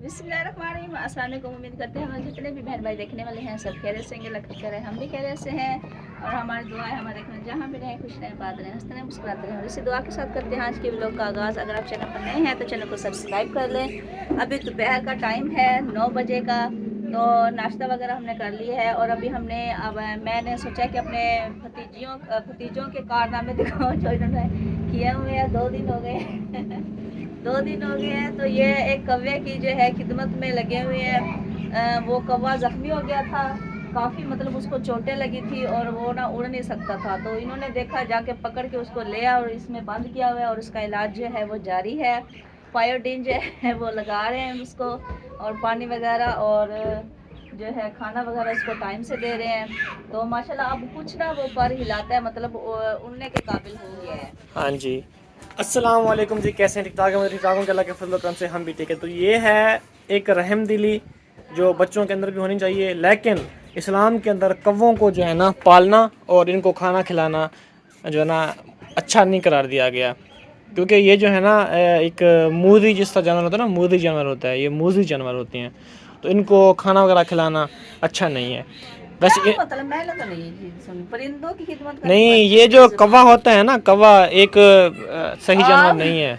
बिस्मिल्लाहिर्रहमानिर्रहीम। अस्सलाम वालेकुम। उम्मीद करते हैं हमारे जितने भी बहन भाई देखने वाले हैं सब खैरियत से होंगे, हम भी खैरियत से हैं। और हमारी दुआ है हमारे देखने जहाँ भी रहें खुश रहें, बात रहें, हंसते रहें, मुस्कुराते रहें। और इसी दुआ के साथ करते हैं आज के व्लॉग का आगाज़। अगर आप चैनल पर नए हैं तो चैनल को सब्सक्राइब कर लें। अभी दोपहर का टाइम है 9 बजे का, तो नाश्ता वगैरह हमने कर लिया है। और अभी मैंने सोचा कि अपने भतीजों के कारनामे दिखाओ जो इन्होंने किए हुए हैं। 2 दिन हो गए 2 दिन हो गए हैं। तो ये एक कौवे की जो है खिदमत में लगे हुए हैं। वो कौवा ज़ख्मी हो गया था काफ़ी, मतलब उसको चोटें लगी थी और वो ना उड़ नहीं सकता था। तो इन्होंने देखा, जाके पकड़ के उसको ले आया और इसमें बंद किया हुआ है। और उसका इलाज जो है वो जारी है। पायोडीन जो है वो लगा रहे हैं उसको, और पानी वगैरह और जो है खाना वगैरह उसको टाइम से दे रहे हैं। तो माशाल्लाह अब कुछ ना वो पर हिलाता है, मतलब उड़ने के काबिल हो गया है। हाँ जी, अस्सलाम वालेकुम जी। कैसे हैं? ठीक ठाक है? मैं ठीक ठाक हूँ, अल्लाह के फजल करम से हम भी ठीक है। तो ये है एक रहमदिली जो बच्चों के अंदर भी होनी चाहिए, लेकिन इस्लाम के अंदर कौवों को जो है ना पालना और इनको खाना खिलाना जो है ना अच्छा नहीं करार दिया गया, क्योंकि ये जो है ना एक मूज़ी जिस तरह जानवर होता है ना, मूज़ी जानवर होता है, ये मूज़ी जानवर होते हैं, तो इनको खाना वगैरह खिलाना अच्छा नहीं है। वैसे मतलब मैंने तो नहीं सुनी, परिंदों की खिदमत करनी नहीं, पड़ती ये है जो कौवा जरूरी है। होता है ना, कौवा एक सही जानवर आग नहीं है।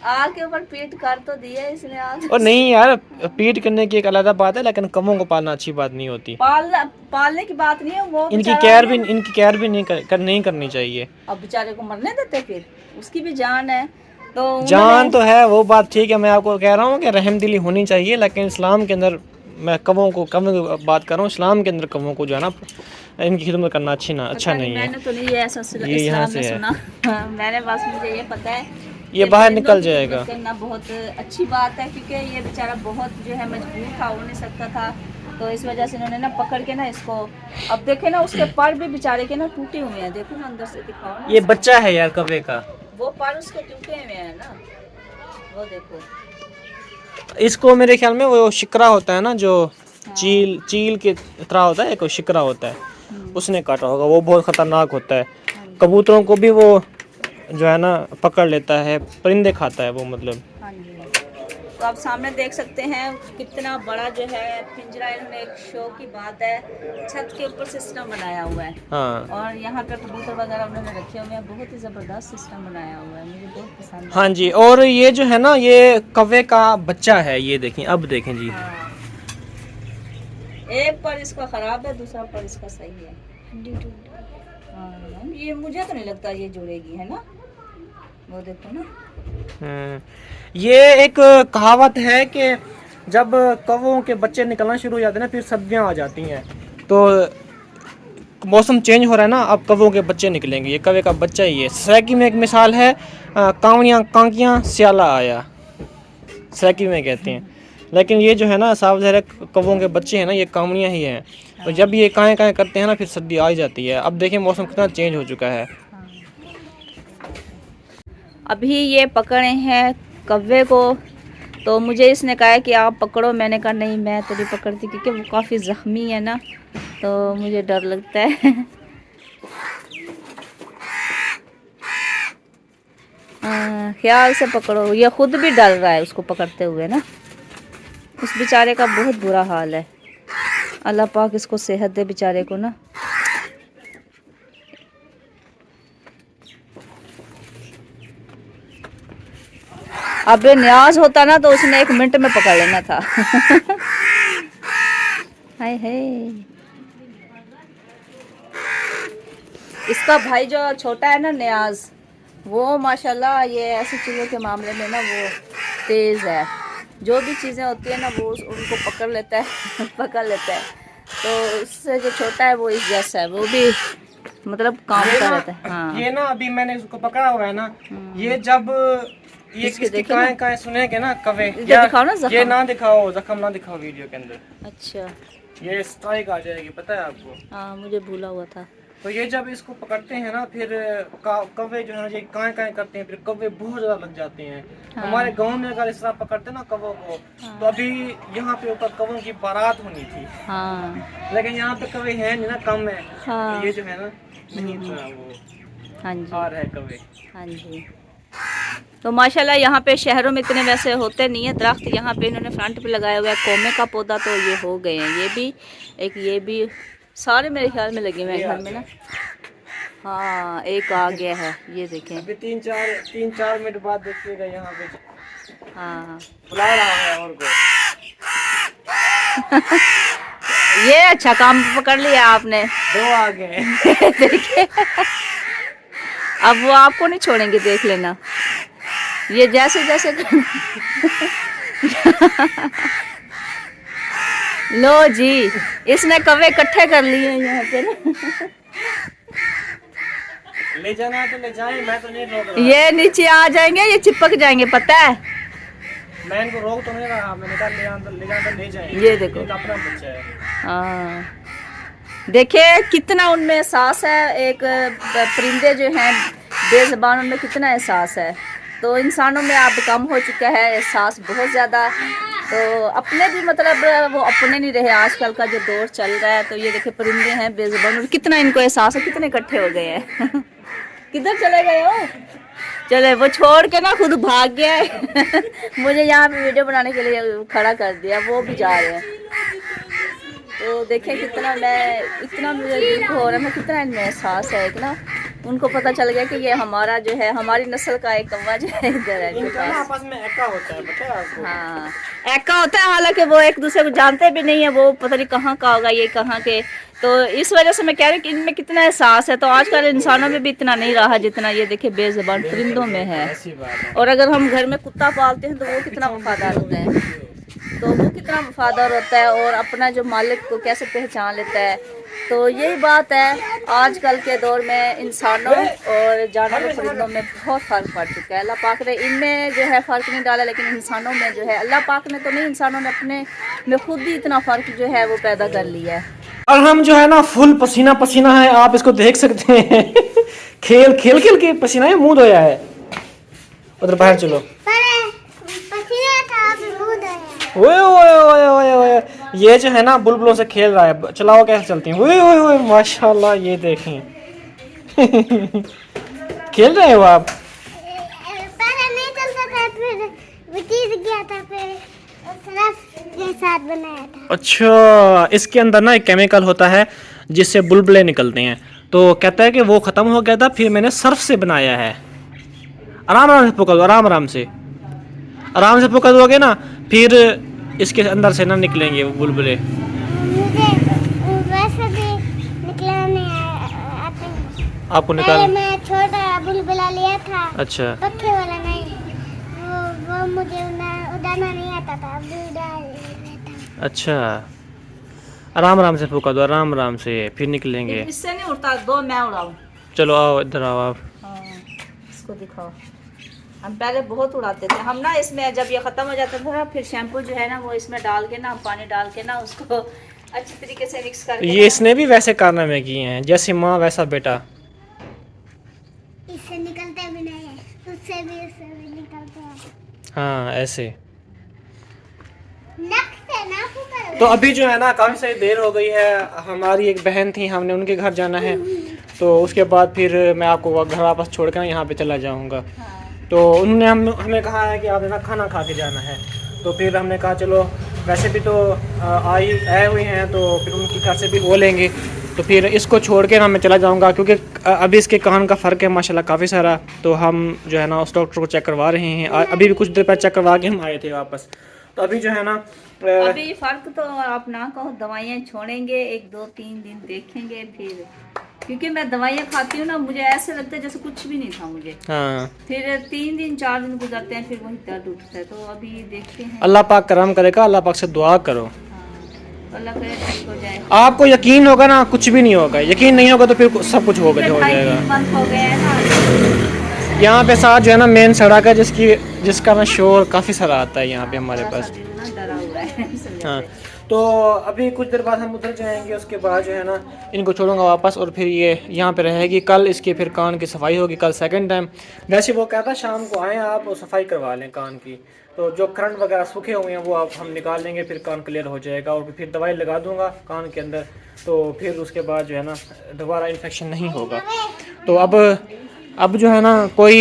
आग के ऊपर पीट कर तो दिया इसने आग। और नहीं यार, पीट करने की एक अलग बात है, लेकिन कौवों को पालना अच्छी बात नहीं होती। पालने की बात नहीं है, वो इनकी बेचारा केयर ना। भी इनकी केयर भी नहीं करनी चाहिए। अब बेचारे को मरने देते, फिर उसकी भी जान है। तो उन्होंने जान तो है, वो बात ठीक है। मैं आपको कह रहा हूँ कि रहमदिली होनी चाहिए, लेकिन इस्लाम के अंदर मैं कौवों की बात कर रहा हूँ। इस्लाम के अंदर कौवों को जो है ना इनकी खिदमत करना अच्छा पता नहीं, नहीं है। मैंने तो नहीं ये ऐसा ये यहाँ इस्लाम में से है, सुना मैंने बस मुझे ये पता है ये कि बाहर परिंदों निकल की खिदमत जाएगा। करना बहुत अच्छी बात है, क्योंकि ये बेचारा बहुत जो है मजबूर था, उड़ नहीं सकता था। तो इस वजह से इन्होंने ना पकड़ के ना इसको, अब देखे ना उसके पर भी बेचारे के ना टूटे हुए हैं। देखो ना अंदर से, दिखाओ ना ये इसको। बच्चा है यार कौवे का। वो पर उसके टूटे हुए हैं ना, वो देखो। इसको मेरे ख्याल में वो शिकरा होता है ना, जो हाँ। चील चील की तरह होता है, एक शिकरा होता है, हम्म। उसने काटा होगा। वो बहुत खतरनाक होता है। हाँ जी। कबूतरों को भी वो जो है ना पकड़ लेता है, परिंदे खाता है वो, मतलब। हाँ जी। तो आप सामने देख सकते हैं कितना बड़ा जो है पिंजरा। इन्होंने, एक शो की बात है, छत के ऊपर सिस्टम बनाया हुआ है। हाँ और यहाँ पे कबूतर वगैरह उन्होंने रखे हुए हैं। बहुत ही ज़बरदस्त सिस्टम बनाया हुआ है, मुझे बहुत पसंद हाँ आया। जी। और ये जो है ना, ये कौवे का बच्चा है, ये देखें, अब देखें जी। हाँ, एक पर इसका ख़राब है, दूसरा पर इसका सही है। हाँ, ये मुझे तो नहीं लगता ये जुड़ेगी, है ना। वो देखो ना। ये एक कहावत है कि जब कौवों के बच्चे निकलना शुरू हो जाते हैं ना, फिर सर्दियाँ आ जाती हैं, तो मौसम चेंज हो रहा है ना, अब कौवों के बच्चे निकलेंगे। ये कौवे का बच्चा ही है। सैकी में एक मिसाल है, कांवड़ियाँ कांकियाँ स्याला आया, सैकी में कहते हैं। लेकिन ये जो है ना, साफ ज़ाहिर है कौवों के बच्चे हैं ना, ये कांवड़ियाँ ही हैं। और हाँ। जब ये काएँ काएँ करते हैं ना, फिर सर्दी आ ही जाती है। अब देखिए मौसम कितना चेंज हो चुका है। हाँ। अभी ये पकड़े हैं कौवे को, तो मुझे इसने कहा है कि आप पकड़ो। मैंने कहा नहीं, मैं तो नहीं पकड़ती, क्योंकि वो काफ़ी ज़ख्मी है ना, तो मुझे डर लगता है ख्याल से पकड़ो। ये खुद भी डर रहा है उसको पकड़ते हुए ना। उस बेचारे का बहुत बुरा हाल है। अल्लाह पाक इसको सेहत दे बेचारे को ना। अब न्याज होता ना तो उसने 1 मिनट में पकड़ लेना था हाय हाय। इसका भाई जो छोटा है ना, न्याज, वो माशाल्लाह ये ऐसी चीज़ों के मामले में ना वो तेज़ है। जो भी चीज़ें होती है ना वो उनको पकड़ लेता है पकड़ लेता है। तो उससे जो छोटा है वो इस जैसा है, वो भी मतलब काम ये कर ना रहता है। हाँ। ये ना अभी मैंने इसको पकड़ा हुआ है ना, ये हम्म। जब ये इसके इसकी देखे ना, काएं काएं सुनेंगे ना कवे, इधर या दिखाओ ना ये जख्म। ना दिखाओ, जख्म ना दिखाओ वीडियो के अंदर, अच्छा। ये स्ट्राइक आ जाएगी, पता है आपको। हाँ, मुझे भूला हुआ था। तो ये जब इसको पकड़ते हैं ना, फिर कौवे जो है ना, ये काएं काएं करते हैं, फिर कौवे बहुत ज़्यादा लग जाते हैं। हमारे हाँ। गांव में अगर इस तरह पकड़ते ना कौवों को, तो हाँ। अभी यहाँ पे ऊपर कौवों की बारात होनी थी। हाँ। लेकिन यहाँ पे कौवे हैं नहीं ना, कम है, तो हाँ। ये जो है ना नहीं इतना वो हाँ जी। आ रहा है कौवे। हाँ जी। तो माशाल्लाह यहाँ पे शहरों में इतने वैसे होते नहीं है दरख्त, यहाँ पे इन्होंने फ्रंट पे लगाया हुआ है कोमे का पौधा, तो ये हो गए हैं, ये भी सारे मेरे ख्याल में लगे हुए हैं घर में ना। हाँ एक आ गया है, ये देखें। अभी 3-4 मिनट बाद देखिएगा यहाँ पे। हाँ बुला रहा है और को। ये अच्छा काम पकड़ लिया आपने। 2 आ गए। देखिए अब वो आपको नहीं छोड़ेंगे, देख लेना। ये जैसे जैसे लो जी, इसने कवे इकट्ठे कर लिए हैं यहाँ पे ना। ले जाना तो ले जाए, मैं तो नहीं रोक रहा। ये नीचे आ जाएंगे, ये चिपक जाएंगे, पता है। मैं इनको रोक तो नहीं रहा, मैंने कहा ले जाना तो ले जाए। ये देखो, इनका अपना बच्चा है। हाँ देखिए कितना उनमें एहसास है। एक परिंदे जो हैं बेज़बान, उनमें कितना एहसास है। तो इंसानों में अब कम हो चुका है एहसास बहुत ज़्यादा। तो अपने भी मतलब वो अपने नहीं रहे, आजकल का जो दौर चल रहा है। तो ये देखिए परिंदे हैं बेज़बान, और कितना इनको एहसास है, कितने इकट्ठे हो गए हैं। किधर चले गए हो? चले, वो छोड़ के ना खुद भाग गया है। मुझे यहाँ पे वीडियो बनाने के लिए खड़ा कर दिया, वो भी जा रहे हैं। तो देखें कितना इतना मुझे दुख हो रहा है, मैं कितना इनमें एहसास है कि ना उनको पता चल गया कि ये हमारा जो है, हमारी नस्ल का एक कौवा जो है इधर है। इनका ना आपस में एका होता है, पता है आपको? हाँ एका होता है, हालांकि वो एक दूसरे को जानते भी नहीं है, वो पता नहीं कहाँ का होगा, ये कहाँ के। तो इस वजह से मैं कह रही हूँ कि इनमें कितना एहसास है। तो आजकल इंसानों में भी इतना नहीं रहा जितना ये देखिए बेज़बान परिंदों में है। और अगर हम घर में कुत्ता पालते हैं तो वो कितना वफादार होता है, तो वो कितना वफादार होता है और अपना जो मालिक को कैसे पहचान लेता है। तो यही बात है, आजकल के दौर में इंसानों और जानवरों परिंदों में बहुत फ़र्क पड़ चुका है। अल्लाह पाक ने इनमें जो है फ़र्क नहीं डाला, लेकिन इंसानों में जो है अल्लाह पाक ने तो नहीं, इंसानों ने अपने में खुद ही इतना फ़र्क जो है वो पैदा कर लिया है। और हम जो है ना फुल पसीना पसीना है, आप इसको देख सकते हैं। खेल खेल खेल के पसीना ही मुंह धोया है। उधर बाहर चलो। ओए ओए ओए ओए ओए, ये जो है ना बुलबुलों से खेल रहा है, चलाओ कैसे चलती हैं। ओए ओए ओए माशाल्लाह, ये देखें। खेल रहे हो आप? नहीं चलता था, फिर गया था, फिर साथ बनाया था। अच्छा, इसके अंदर ना एक केमिकल होता है जिससे बुलबुले निकलते हैं। तो कहता है कि वो ख़त्म हो गया था, फिर मैंने सर्फ से बनाया है। आराम आराम से पकड़ दो, आराम से पकड़ दोगे ना, फिर इसके अंदर से ना निकलेंगे वो बुलबुले। मुझे वैसे भी निकलना नहीं आता। आपको निकाल, मैं छोटा बुलबुला लिया था। अच्छा, पक्के वाला नहीं, वो मुझे उड़ाना नहीं आता था, अभी उड़ा लेता। अच्छा, आराम से पकड़ दो, आराम से, फिर निकलेंगे। इससे नहीं उड़ता, दो मैं उड़ाऊं। चलो आओ, इधर आओ आप। हाँ, इसको दिखाओ। हम पहले बहुत उड़ाते थे हम ना, इसमें जब ये ख़त्म हो जाता था फिर शैम्पू जो है ना वो इसमें डाल के ना, पानी डाल के ना उसको अच्छी तरीके से मिक्स करके। ये इसने भी वैसे कारनामे किए हैं, जैसे माँ वैसा बेटा। इससे निकलते भी नहीं है, उससे भी निकलते हैं। हाँ ऐसे। नख से ना पकड़। तो अभी जो है ना काफ़ी सारी देर हो गई है, हमारी एक बहन थी, हमने उनके घर जाना है। तो उसके बाद फिर मैं आपको घर वापस छोड़ कर यहाँ पे चला जाऊँगा। हाँ। तो उन्होंने हमें कहा है कि आपने ना खाना खा के जाना है। तो फिर हमने कहा चलो, वैसे भी तो आए हुए हैं, तो फिर उनकी घर से भी हो लेंगे। तो फिर इसको छोड़ के ना मैं चला जाऊंगा, क्योंकि अभी इसके कान का फ़र्क है माशाल्लाह काफ़ी सारा। तो हम जो है ना उस डॉक्टर को चेक करवा रहे हैं, अभी भी कुछ देर पहले चेक करवा के हम आए थे वापस। तो अभी जो है ना अभी फ़र्क तो आप ना कहो, दवाइयाँ छोड़ेंगे 1-2-3 दिन देखेंगे फिर, क्योंकि मैं दवाइयाँ खाती हूँ ना, मुझे ऐसे लगता है जैसे कुछ भी नहीं था मुझे। हाँ, फिर 3 दिन 4 दिन गुजरते हैं, फिर वही दर्द उठता है। तो अभी देखते हैं, अल्लाह पाक करम करेगा, अल्लाहपाक से दुआ करो। हाँ, अल्लाह करे ठीक हो जाए। आपको यकीन होगा ना कुछ भी नहीं होगा, यकीन नहीं होगा तो फिर सब कुछ हो फिर 2.5-3 जाएगा। मंथ हो गए हैं ना। यहाँ पे साथ जो है ना मेन सड़क है, जिसका ना शोर काफ़ी सारा आता है यहाँ पे हमारे पास। डरा हुआ है। हाँ, तो अभी कुछ देर बाद हम उधर जाएंगे, उसके बाद जो है ना इनको छोड़ूंगा वापस, और फिर ये यहाँ पे रहेगी। कल इसके फिर कान की सफाई होगी, कल सेकंड टाइम। वैसे वो कहता शाम को आएँ आप और सफाई करवा लें कान की। तो जो करंट वगैरह सूखे हुए हैं वो आप हम निकाल लेंगे, फिर कान क्लियर हो जाएगा। और फिर दवाई लगा दूंगा कान के अंदर, तो फिर उसके बाद जो है ना दोबारा इन्फेक्शन नहीं होगा। तो अब जो है ना कोई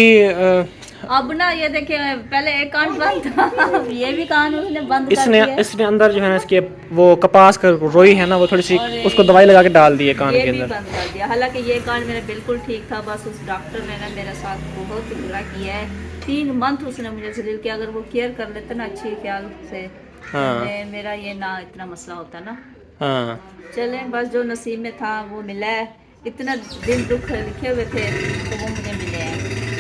अब ना ये देखिए, पहले एक कान बंद था, अब ये भी कान उसने बंद कर इसने दिया। इसने अंदर जो है ना इसके वो कपास का रोई है ना, वो थोड़ी सी और उसको दवाई लगा के डाल दी है कान ये के भी अंदर। बंद कर दिया। हालांकि ये कान मेरा बिल्कुल ठीक था, बस उस डॉक्टर ने ना मेरे साथ बहुत बुरा किया है। 3 मंथ उसने मुझे जलील किया। अगर वो केयर कर लेते ना अच्छी ख्याल से, हाँ। मेरा ये ना इतना मसला होता ना। हाँ चलें, बस जो नसीब में था वो मिला है। इतना दिन दुख लिखे हुए थे तो वो मुझे मिले हैं।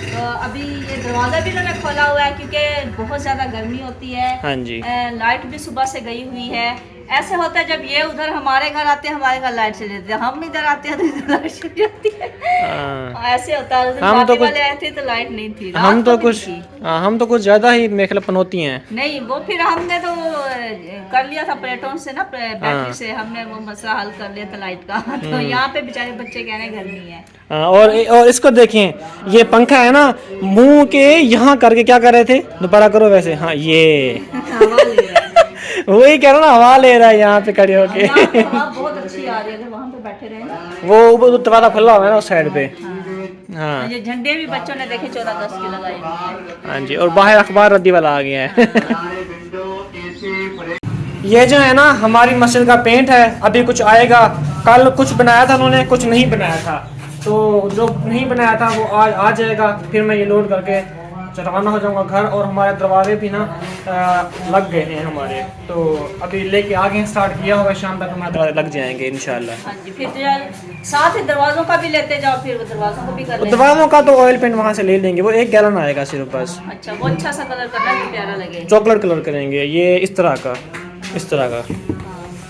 तो अभी ये दरवाज़ा भी इन्होंने खोला हुआ है क्योंकि बहुत ज़्यादा गर्मी होती है। हाँ जी। लाइट भी सुबह से गई हुई है। ऐसे होता है जब ये उधर हमारे घर आते हैं, हमारे घर लाइट चली जाती है, हम इधर आते हैं तो इधर लाइट चली जाती है। हाँ। ऐसे होता है। उस दिन हम तो शादी कुछ वाले आए थे तो लाइट नहीं थी, हम रात तो को भी कुछ थी। हम तो कुछ ज़्यादा ही मेखला पनौती हैं। नहीं, वो फिर हमने तो कर लिया था प्लेटों से ना, बैटरी हाँ। से हमने वो मसला हल कर लिया था लाइट का। तो यहाँ पे बेचारे बच्चे कह रहे हैं गर्मी है। हाँ, और इसको देखें, ये पंखा है ना, मुंह के यहाँ करके क्या कर रहे थे, दोबारा करो वैसे। हाँ ये हवा ले रहा है। वही कह रहा ना, हवा ले रहा है यहाँ पे खड़े होके। यहाँ पे हवा बहुत अच्छी आ रही है, अगर वहाँ पे बैठे रहे ना। वो ऊपर दरवाजा खुला हुआ है ना उस साइड पे। हाँ ये झंडे भी बच्चों ने देखे 14 अगस्त के लगाए हुए हैं। हाँ जी, और बाहर अखबार रद्दी वाला आ गया है। ये जो है ना हमारी मस्जिद का पेंट है, अभी कुछ आएगा। कल कुछ बनाया था उन्होंने, कुछ नहीं बनाया था, तो जो नहीं बनाया था वो आज आ जाएगा। फिर मैं ये लोड करके रवाना हो जाऊंगा घर। और हमारे दरवाजे भी ना लग गए हैं हमारे, तो अभी लेके आ गए, स्टार्ट किया होगा, शाम तक हमारे दरवाजे लग जाएंगे इंशाल्लाह। हाँ जी, फिर तो यार साथ ही दरवाजों का भी लेते जाओ, फिर वो दरवाजों को भी कर लेंगे। दरवाजों का तो ऑयल पेंट वहाँ से ले लेंगे, वो 1 गैलन आएगा सिर्फ बस। अच्छा, वो अच्छा सा कलर करना है, प्यारा लगे। चॉकलेट कलर करेंगे, ये इस तरह का, इस तरह का,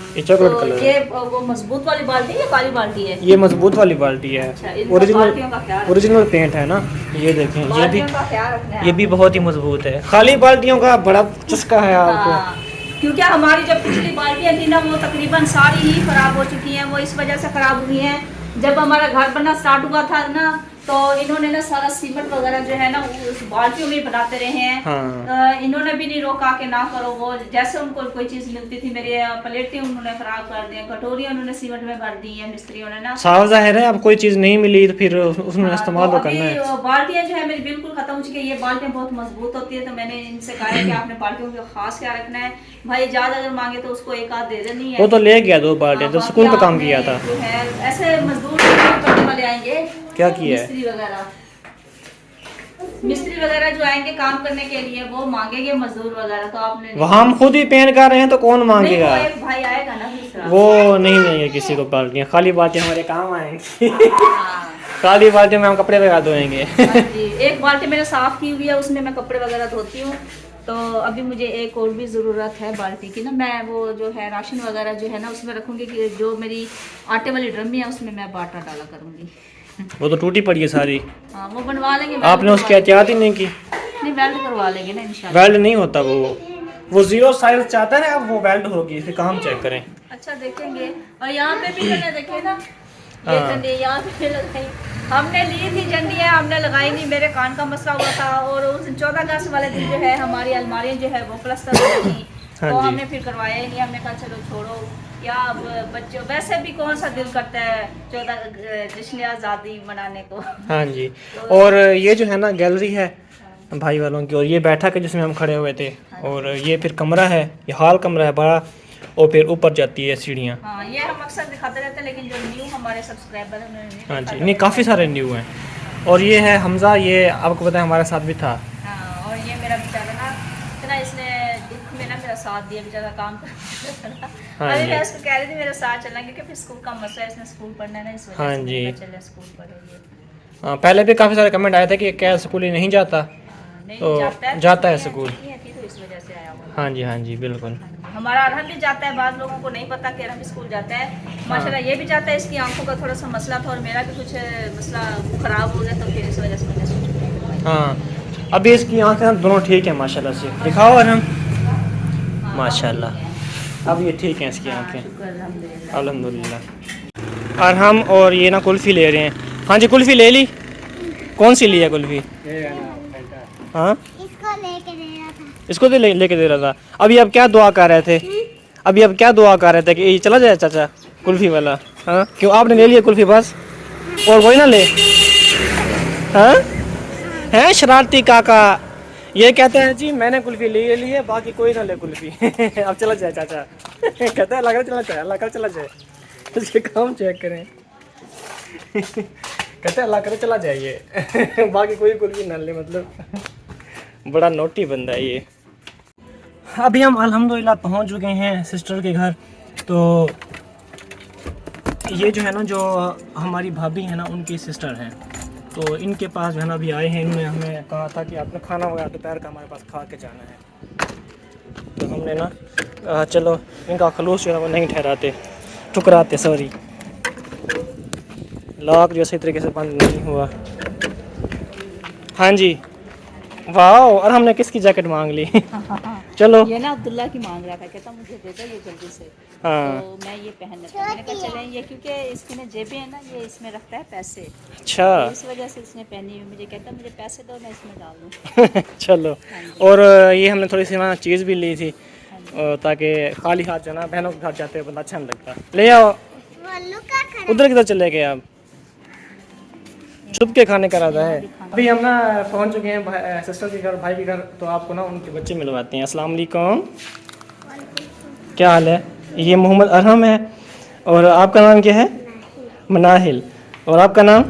ये चॉकलेट तो कलर। ये वो मजबूत वाली बाल्टी है या काली बाल्टी है? ये मजबूत वाली बाल्टी है, अच्छा, इन बाल्टियों का ख्याल ओरिजिनल पेंट है ना। ये देखें, बाल्टियों का ख्याल रखना है ये भी बहुत ही मजबूत है। खाली बाल्टियों का बड़ा चस्का है आपको। हाँ, क्योंकि हमारी जो पिछली बाल्टियाँ थी ना, वो तकरीबन सारी ही खराब हो चुकी हैं। वो इस वजह से खराब हुई हैं, जब हमारा घर बनना स्टार्ट हुआ था ना, तो इन्होंने ना सारा सीमेंट वगैरह जो है ना उस बाल्टियों में बनाते रहे हैं। हाँ। इन्होंने भी नहीं रोका कि ना करो। वो जैसे उनको कोई चीज़ मिलती थी, मेरे प्लेटें उन्होंने खराब कर दी, कटोरियाँ उन्होंने सीमेंट में भर दी हैं मिस्त्रियों ने ना। साफ जाहिर है, अब कोई चीज़ नहीं मिली तो फिर उसमें इस्तेमाल तो करना है। अभी बाल्टियाँ जो है मेरी बिल्कुल खत्म हो चुकी है। ये बाल्टियाँ बहुत मजबूत होती है, तो मैंने इनसे कहा है कि आपने बाल्टियों का खास क्या रखना है। भाई ज़्यादा अगर मांगे तो उसको एक आध दे देनी है। वो तो ले गया 2 बाल्टियाँ, जब बाकी स्कूल का काम आपने किया था। जो है ऐसे मजदूर करने वाले आएंगे, क्या किया है? मिस्त्री वगैरह जो आएंगे काम करने के लिए, वो मांगेंगे मजदूर वगैरह, तो आपने वो हम खुद ही पेंट कर रहे हैं तो कौन मांगेगा? नहीं, वो एक भाई आएगा ना दूसरा। वो नहीं देंगे किसी को बाल्टियाँ, खाली बाल्टियाँ हमारे काम आएंगी। हाँ। खाली बाल्टियों में हम कपड़े वगैरह धोएंगे। हाँ जी, एक बाल्टी मैंने साफ की हुई है, उसमें मैं कपड़े वगैरह धोती हूँ। तो अभी मुझे एक और भी ज़रूरत है बाल्टी की ना। मैं वो जो है राशन वगैरह जो है ना उसमें रखूँगी, कि जो मेरी आटे वाली ड्रमी है उसमें मैं बाटा डाला करूँगी। वो तो टूटी पड़ी है सारी। हाँ, वो बनवा लेंगे। आपने उसकी एहतियात ही नहीं की। नहीं, वेल्ड करवा लेंगे ना इंशाल्लाह। वेल्ड नहीं होता वो 0 साइज चाहता है ना, अब वो वेल्ड होगी। फिर काम चेक करें। अच्छा, देखेंगे। और यहाँ पे भी मैंने देखे ना, ये हाँ। झंडी यहाँ पे लगाई, हमने ली थी झंडियाँ, हमने लगाई नहीं। मेरे कान का मसला हुआ था, और उस 14 अगस्त वाले दिन जो है हमारी अलमारियाँ जो है वो प्लास्टर हो गई, हाँ तो जी। हमने फिर करवाया ही नहीं। हमने कहा चलो छोड़ो, या अब बच्चों वैसे भी कौन सा दिल करता है 14 जश्न आज़ादी मनाने को। हाँ जी। और ये जो है ना गैलरी है भाई वालों की, और ये बैठक है जिसमें हम खड़े हुए थे, और ये फिर कमरा है, ये हॉल कमरा है बड़ा, और फिर ऊपर जाती है सीढ़ियाँ। हाँ, ये हम अक्सर दिखाते रहते हैं, लेकिन जो न्यू हमारे सब्सक्राइबर हैं उन्होंने नहीं हाँ देखा जी, था। नहीं काफ़ी सारे न्यू हैं। और ये है हमज़ा, ये आपको पता है हमारे साथ भी था। हाँ, और ये मेरा बेचारा ना इतना इसने दुख में ना मेरा साथ दिया, बेचारा काम करता। हाँ अरे जी। मैं उसको कह रही थी मेरा साथ चलना, क्योंकि फिर स्कूल का मसला है, इसने स्कूल पढ़ना है ना, इस वजह हाँ से जी। मैं चले स्कूल पढ़ेगी। हाँ, पहले भी काफ़ी सारे कमेंट आए थे कि क्या स्कूल ही नहीं जाता। नहीं तो जाता है स्कूल। छुट्टियाँ थी तो इस वजह से आया हुआ। हाँ जी, हाँ जी, बिल्कुल। हमारा अरहम भी जाता है, बाद लोगों को नहीं पता कि अरहम स्कूल जाता है। माशाल्लाह ये भी जाता है। इसकी आंखों का थोड़ा सा मसला था, और मेरा भी कुछ मसला ख़राब हो गया, तो फिर इस वजह से मैंने सोचा। हाँ, अभी इसकी आँखें दोनों ठीक है माशाल्लाह से। दिखाओ और हम, माशाल्लाह अब ये ठीक हैं इसकी आँखें, अल्हम्दुलिल्लाह। और हम और ये ना कुल्फ़ी ले रहे हैं। हाँ जी, कुल्फ़ी ले ली। कौन सी ली है कुल्फ़ी? हाँ, इसको लेके दे रहा था। इसको तो लेके दे रहा था। अभी अब क्या दुआ कर रहे थे? अभी अब क्या दुआ कर रहे थे कि ये चला जाए चाचा कुल्फ़ी वाला? हाँ, क्यों आपने ले लिया कुल्फ़ी बस, और कोई ना ले? हाँ, हैं शरारती काका। ये कहते हैं जी मैंने कुल्फी ले ली है, बाकी कोई ना ले कुल्फी। अब चला जाए चाचा। कहते हैं लगा चला जाए, अल्लाह कर चला जाए, उसके काम चेक करें। कहते हैं अल्लाह करे चला जाइए। बाकी कोई कुल्फी ना ले, मतलब बड़ा नोटी बंदा है ये। अभी हम अल्हम्दुलिल्लाह पहुंच चुके हैं सिस्टर के घर। तो ये जो है ना, जो हमारी भाभी है ना, उनकी सिस्टर हैं। तो इनके पास जो है ना अभी आए हैं। इन्होंने हमें कहा था कि आपने खाना वगैरह दोपहर का हमारे पास खा के जाना है। तो हमने ना चलो इनका खलूस जो है वो नहीं ठहराते, ठुकराते, सॉरी, लॉक जो सही तरीके से बंद नहीं हुआ। हाँ जी, वाह, और हमने किसकी जैकेट मांग ली। चलो ये ना अब्दुल्ला की मांग रहा था, कहता मुझे दे दो ये जल्दी से। हाँ, तो मैं ये पहन लेता हूं। मैंने कहा चलें, ये क्योंकि इसकी ना जेबें है ना, ये इसमें रखता है पैसे, अच्छा। तो इस वजह से इसने पहनी हुई। मुझे कहता मुझे पैसे दो, मैं इसमें डाल दूँ। चलो, और ये हमने थोड़ी सी वहाँ चीज़ भी ली थी, ताकि खाली हाथ जो ना बहनों के घर जाते हुए बंदा अच्छा नहीं लगता। ले आओ। उधर किधर चले गए आप? छुप के खाने का इरादा है। अभी हम ना पहुंच चुके हैं सिस्टर के घर, भाई के घर। तो आपको ना उनके बच्चे मिलवाते हैं। अस्सलाम वालेकुम, क्या हाल है? ये मोहम्मद अरहम है, और आपका नाम क्या है? मनाहिल, और आपका नाम?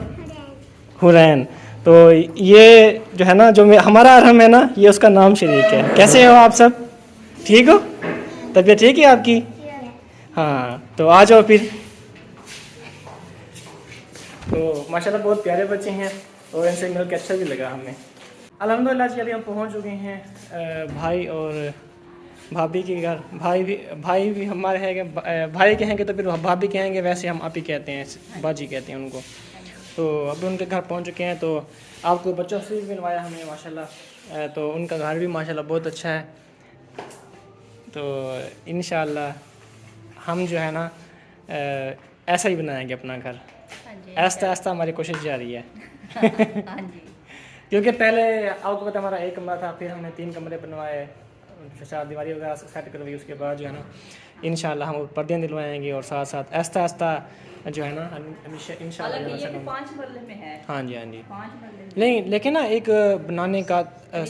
हुरैन। तो ये जो है ना, जो हमारा अरहम है ना, ये उसका नाम शरीक है। कैसे हो आप सब? ठीक हो? तबीयत ठीक है आपकी? हाँ, तो आ जाओ फिर। तो माशाल्लाह बहुत प्यारे बच्चे हैं, और इनसे मिलकर अच्छा भी लगा हमें। अल्हम्दुलिल्लाह जी, अभी हम पहुंच चुके हैं भाई और भाभी के घर। भाई भी हमारे हैं, भाई कहेंगे तो फिर भाभी कहेंगे, वैसे हम आप ही कहते हैं, बाजी कहते हैं उनको। तो अभी उनके घर पहुंच चुके हैं। तो आपको बच्चों से भी मिलवाया हमने माशाल्लाह। तो उनका घर भी माशाल्लाह बहुत अच्छा है। तो इंशाअल्लाह हम जो है ना ऐसा ही बनाएंगे अपना घर। आहिस्ता आहिस्ता हमारी कोशिश जारी है। हाँ जी। क्योंकि पहले आपको पता हमारा एक कमरा था, फिर हमने 3 कमरे बनवाए, 4 दीवारी वगैरह सेट करवाई। उसके बाद जो है ना इंशाल्लाह हम पर्दे दिलवाएंगे, और साथ साथ आहिस्ता आहिस्ता जो है ना इंशाल्लाह। ये भी 5 मरले में है। हाँ जी, हाँ जी। 5 मरले में। नहीं, लेकिन ना एक बनाने का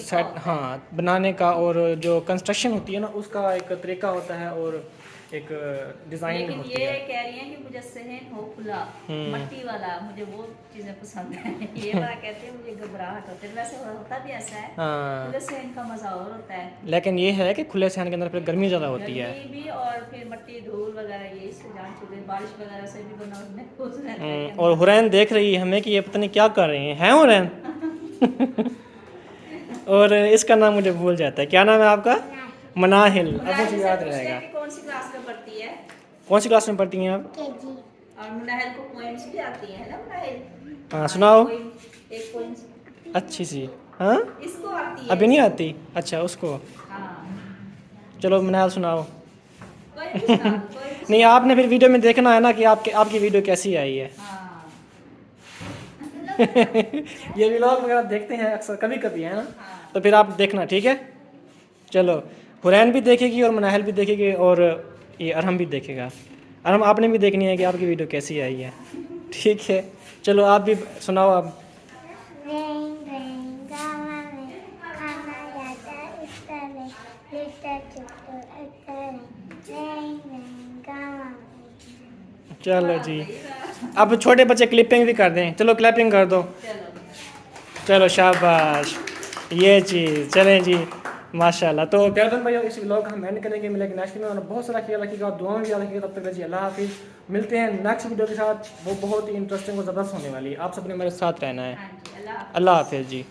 सेट, हाँ, बनाने का और जो कंस्ट्रक्शन होती है ना, उसका एक तरीका होता है और एक डिज़ाइन लेकिन होती ये है। कह रही हैं कि मुझे सहन हो खुला, मट्टी वाला, मुझे वो चीज़ें पसंद है। ये बड़ा कहते हैं मुझे घबराहट होती है। वैसे होता भी ऐसा है, हाँ, खुले सहन का मज़ा और होता है। लेकिन ये है कि खुले सहन के अंदर फिर गर्मी ज़्यादा होती है। गर्मी भी, और फिर मट्टी धूल वगैरह, ये इससे जान छूट गई। बारिश वगैरह से भी बना उसमें खुश रहता है। और हुरैन देख रही है हमें कि ये पता नहीं क्या कर रहे हैं हुरैन। और इसका नाम मुझे भूल जाता है। क्या नाम है आपका? मनाहिल। अब मुझे याद रहेगा। कौन सी क्लास में पढ़ती है? कौन सी क्लास में पढ़ती हैं आप? केजी। और मुनाहिल को पोएम्स भी आती हैं, है ना मुनाहिल? हाँ, सुनाओ एक पोएम्स अच्छी सी। हाँ, इसको आती है। अभी नहीं आती? अच्छा, उसको। हाँ, चलो मनाहिल सुनाओ। कोई भी सुना दो, कोई भी। नहीं, आपने फिर वीडियो में देखना है ना कि आपकी वीडियो कैसी आई है। हाँ। ये व्लॉग वगैरह देखते हैं अक्सर, कभी कभी, है ना? तो फिर आप देखना, ठीक है? चलो, हुरैन भी देखेगी और मनाहिल भी देखेगी, और ये अरहम भी देखेगा। अरहम, आपने भी देखनी है कि आपकी वीडियो कैसी आई है, ठीक है? चलो आप भी सुनाओ अब। रेंग रेंग गावा में खाना जाता इस तरह, लिटर चुटू इस तरह। रेंग रेंग गावा में। चलो जी, अब छोटे बच्चे क्लिपिंग भी कर दें। चलो क्लैपिंग कर दो। चलो शाबाश, ये चीज़। चलें जी, माशाल्लाह। तो प्यारे भाई, इस व्लॉग का हम एंड करेंगे। मिलेंगे नेक्स्ट वीडियो में। बहुत सारा ख्याल रखिएगा, दुआ में भी याद रखिएगा। तब तक जी अल्लाह हाफिज़। मिलते हैं नेक्स्ट वीडियो के साथ, वो बहुत ही इंटरेस्टिंग और ज़बरदस्त होने वाली है। आप सबने मेरे साथ रहना है। हाँ जी, अल्लाह। अल्लाह हाफिज़ जी।